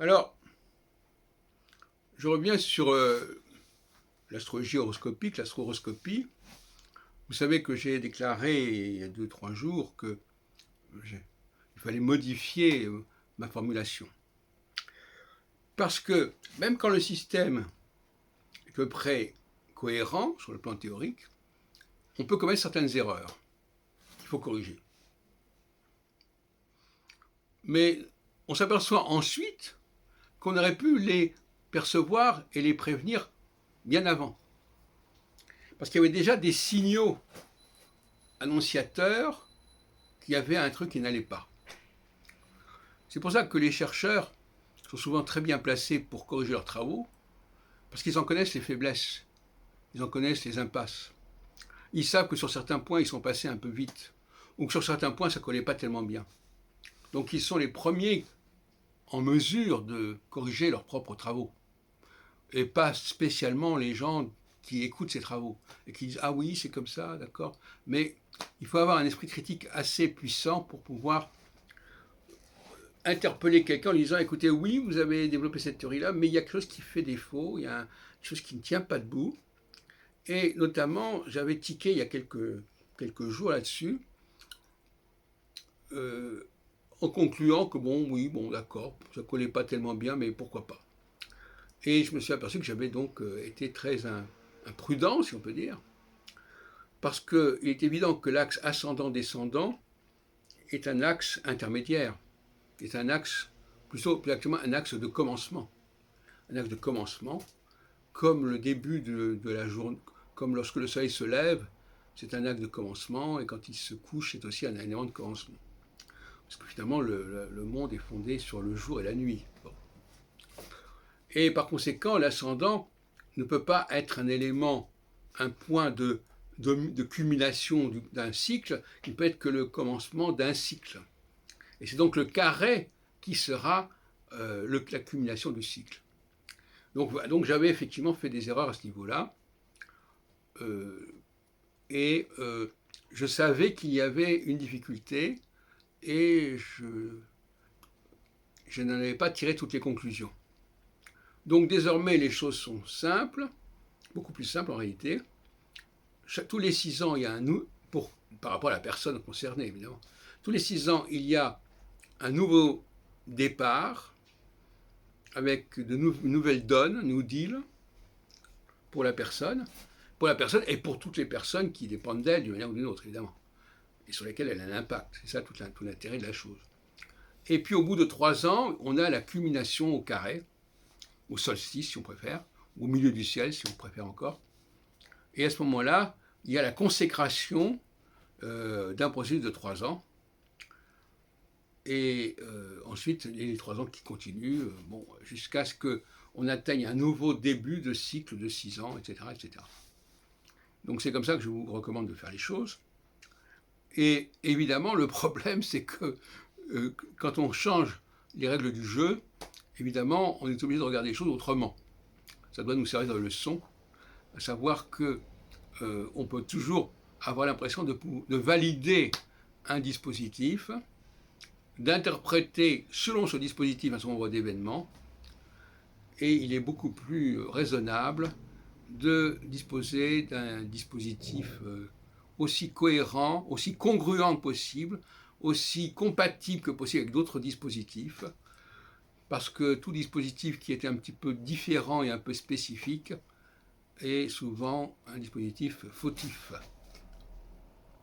Alors, je reviens sur l'astrologie horoscopique, l'astro-horoscopie. Vous savez que j'ai déclaré il y a 2-3 jours qu'il fallait modifier ma formulation. Parce que même quand le système est à peu près cohérent sur le plan théorique, on peut commettre certaines erreurs qu'il faut corriger. Mais on s'aperçoit ensuite qu'on aurait pu les percevoir et les prévenir bien avant. Parce qu'il y avait déjà des signaux annonciateurs qu'il y avait un truc qui n'allait pas. C'est pour ça que les chercheurs sont souvent très bien placés pour corriger leurs travaux, parce qu'ils en connaissent les faiblesses, ils en connaissent les impasses. Ils savent que sur certains points, ils sont passés un peu vite, ou que sur certains points, ça ne collait pas tellement bien. Donc ils sont les premiers en mesure de corriger leurs propres travaux, et pas spécialement les gens qui écoutent ces travaux, et qui disent « Ah oui, c'est comme ça, d'accord ». Mais il faut avoir un esprit critique assez puissant pour pouvoir interpeller quelqu'un en lui disant « Écoutez, oui, vous avez développé cette théorie-là, mais il y a quelque chose qui fait défaut, il y a quelque chose qui ne tient pas debout ». Et notamment, j'avais tiqué il y a quelques jours là-dessus, en concluant que bon, oui, bon, d'accord, ça ne collait pas tellement bien, mais pourquoi pas. Et je me suis aperçu que j'avais donc été très imprudent, si on peut dire, parce qu'il est évident que l'axe ascendant-descendant est un axe intermédiaire, est un axe, plus exactement un axe de commencement. Un axe de commencement, comme le début de la journée, comme lorsque le soleil se lève, c'est un axe de commencement, et quand il se couche, c'est aussi un élément de commencement. Parce que finalement, le monde est fondé sur le jour et la nuit. Bon. Et par conséquent, l'ascendant ne peut pas être un élément, un point de culmination d'un cycle, qui ne peut être que le commencement d'un cycle. Et c'est donc le carré qui sera la culmination du cycle. Donc j'avais effectivement fait des erreurs à ce niveau-là. Je savais qu'il y avait une difficulté et je n'en avais pas tiré toutes les conclusions. Donc désormais, les choses sont simples, beaucoup plus simples en réalité. Tous les 6 ans, il y a par rapport à la personne concernée, évidemment. Tous les 6 ans, il y a un nouveau départ avec de nouvelles donnes, new deal, pour la personne et pour toutes les personnes qui dépendent d'elle d'une manière ou d'une autre, évidemment, et sur lesquelles elle a un impact. C'est ça tout l'intérêt de la chose. Et puis au bout de 3 ans, on a la culmination au carré, au solstice si on préfère, au milieu du ciel si on préfère encore. Et à ce moment-là, il y a la consécration d'un processus de 3 ans. Et ensuite, les 3 ans qui continuent, jusqu'à ce qu'on atteigne un nouveau début de cycle de 6 ans, etc., etc. Donc c'est comme ça que je vous recommande de faire les choses. Et évidemment, le problème, c'est que quand on change les règles du jeu, évidemment, on est obligé de regarder les choses autrement. Ça doit nous servir de leçon, à savoir que on peut toujours avoir l'impression de valider un dispositif, d'interpréter selon ce dispositif un certain nombre d'événements, et il est beaucoup plus raisonnable de disposer d'un dispositif aussi cohérent, aussi congruent que possible, aussi compatible que possible avec d'autres dispositifs, parce que tout dispositif qui est un petit peu différent et un peu spécifique est souvent un dispositif fautif.